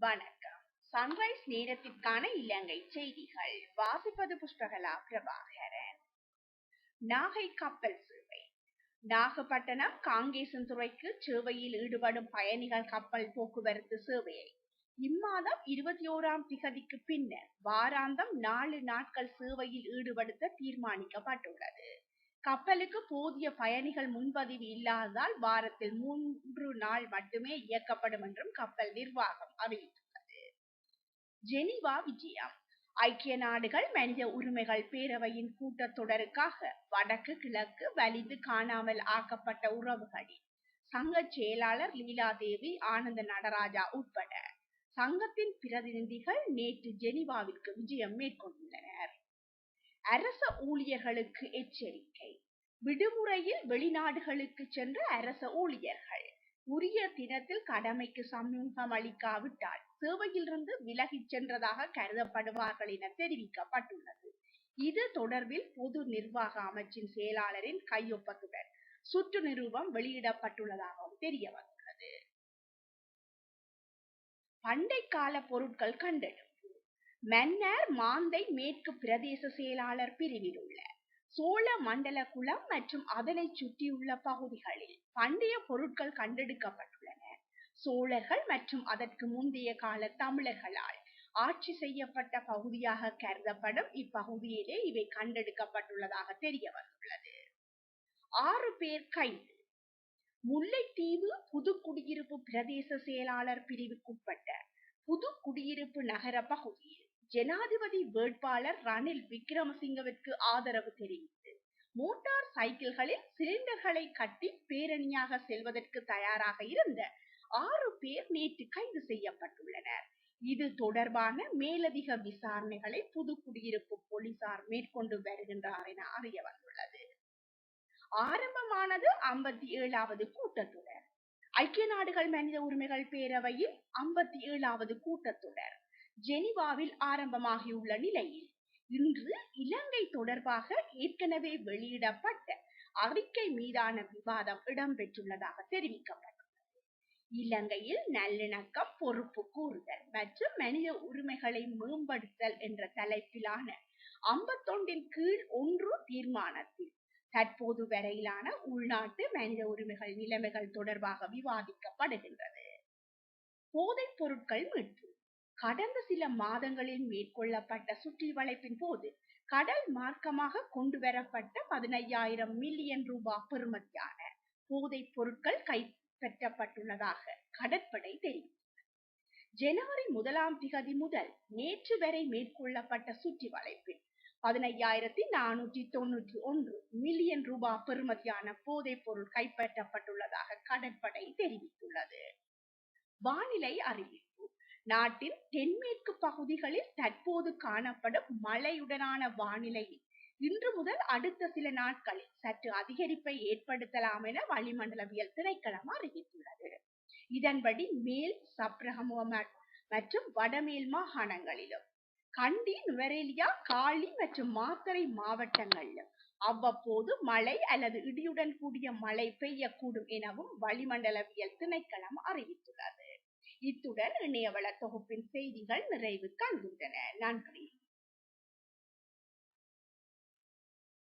வணக்கம். சன்ரைஸ் நேரத்திற்கான இலங்கை செய்திகள் வாசிப்பது புஷ்பகலா பிரபாகரன். நாகை கப்பல் சேவை. நாகப்பட்டினம் காங்கேசன்துறைக்கு சேவையில் ஈடுபடும் பயணிகள் கப்பல் போக்குவரத்து சேவையை இம்மாதம் 21ஆம் திகதிக்கு பின்னர் வாராந்தம் 4 நாட்கள் சேவையில் ஈடுபடுத்த தீர்மானிக்கப்பட்டுள்ளது. கப்பலுக்கு போதிய பயணிகள் முன்பதிவு இல்லாததால் வாரத்தில் 3 நாள் மட்டுமே இயக்கப்படும் என்றும் கப்பல் நிர்வாகம் அறிவித்துள்ளது. ஜெனீவா விஜயம். ஐக்கிய நாடுகள் மனித உரிமைகள் பேரவையின் கூட்டத்தொடருக்காக வடக்கு கிழக்கு வலிந்து காணாமல் ஆக்கப்பட்ட உறவுகளின் சங்க செயலாளர் லீலாதேவி ஆனந்த நடராஜா உட்பட சங்கத்தின் பிரதிநிதிகள் நேற்று ஜெனீவாவிற்கு விஜயம் மேற்கொண்டுள்ளனர். அரச ஊழியர்களுக்கு எச்சரிக்கை. விடுமுறையில் வெளிநாடுகளுக்கு சென்ற அரச ஊழியர்கள் உரிய தினத்தில் கடமைக்கு சமூகம் அளிக்காவிட்டால் சேவையிலிருந்து விலகிச் சென்றதாக கருதப்படுவார்கள் என தெரிவிக்கப்பட்டுள்ளது. இது தொடர்பில் பொது நிர்வாக அமைச்சின் செயலாளரின் கையொப்பத்துடன் சுற்று நிரூபம் வெளியிடப்பட்டுள்ளதாகவும் தெரிய வந்துள்ளது. பண்டை கால பொருட்கள் கண்டெடுப்பு. மன்னார் மாந்தை மேற்கு பிரதேச செயலாளர் பிரிவில் உள்ள சோழ மண்டல குளம் மற்றும் அதனை சுற்றியுள்ள பகுதிகளில் பண்டைய பொருட்கள் கண்டெடுக்கப்பட்டுள்ளன. சோழர்கள் மற்றும் அதற்கு முந்தைய கால தமிழர்களால் ஆட்சி செய்யப்பட்ட பகுதியாக கருதப்படும் இப்பகுதியிலே இவை கண்டெடுக்கப்பட்டுள்ளதாக தெரிய வந்துள்ளது. 6 பேர் கைது. முல்லைத்தீவு புதுக்குடியிருப்பு பிரதேச செயலாளர் பிரிவுக்குட்பட்ட புதுக்குடியிருப்பு நகர பகுதியில் ஜனாதிபதி வேட்பாளர் ரணில் விக்ரமசிங்கவிற்கு ஆதரவு தெரிவித்து மோட்டார் சைக்கிள்களில் சிலிண்டர்களை கட்டி பேரணியாக செல்வதற்கு தயாராக இருந்த 6 பேர் நேற்று கைது செய்யப்பட்டுள்ளனர். இது தொடர்பான மேலதிக விசாரணைகளை புதுக்குடியிருப்பு போலீசார் மேற்கொண்டு வருகின்றனர் என அறிய வந்துள்ளது. ஆரம்பமானது 57வது கூட்டத்தொடர். ஐக்கிய நாடுகள் மனித உரிமைகள் பேரவையில் 57வது கூட்டத்தொடர் ஜெனீவாவில் ஆரம்பமாகியுள்ள நிலையில் இன்று இலங்கை தொடர்பாக ஏற்கனவே வெளியிடப்பட்ட அறிக்கை மீதான விவாதம் இடம்பெற்றுள்ளதாக தெரிவிக்கப்பட்டுள்ளது. இலங்கையில் நல்லிணக்கம், பொறுப்பு கூறுதல் மற்றும் மனித உரிமைகளை மேம்படுத்தல் என்ற தலைப்பிலான 51 கீழ் 1 தீர்மானத்தில் தற்போது வரையிலான உள்நாட்டு மனித உரிமைகள் நிலைமைகள் தொடர்பாக விவாதிக்கப்படுகின்றது. போதைப் பொருட்கள் மீட்பு. கடந்த சில மாதங்களில் மேற்கொள்ளப்பட்ட சுற்றி வளைப்பின் போது கடல் மார்க்கமாக கொண்டு வரப்பட்ட 15,000 மில்லியன் ரூபாய் பெறுமதியான போதைப் பொருட்கள் கைப்பற்றப்பட்டுள்ளதாக கடற்படை தெரிவித்தது. ஜனவரி 1ஆம் திகதி முதல் நேற்று வரை மேற்கொள்ளப்பட்ட சுற்றி வளைப்பில் 15,491 மில்லியன் ரூபாய் பெறுமதியான போதைப் பொருள் கைப்பற்றப்பட்டுள்ளதாக கடற்படை தெரிவித்துள்ளது. வானிலை அறிவிப்பு. நாட்டின் தென்மேற்கு பகுதிகளில் தற்போது காணப்படும் மழையுடனான வானிலையில் இன்று முதல் அடுத்த சில நாட்களில் சற்று அதிகரிப்பை ஏற்படுத்தலாம் என வளிமண்டலவியல் திணைக்களம் அறிவித்துள்ளது. இதன்படி மேல் சப்ரகமுவ மற்றும் வடமேல் மாகாணங்களிலும் கண்டி, நுவரெலியா, காலி மற்றும் மாத்தறை மாவட்டங்களிலும் அவ்வப்போது மழை அல்லது இடியுடன் கூடிய மழை பெய்யக்கூடும் எனவும் வளிமண்டலவியல் திணைக்களம் அறிவித்துள்ளது. இத்துடன் இணையவள தொகுப்பின் செய்திகள் நிறைவு காண்கின்றன. நன்றி.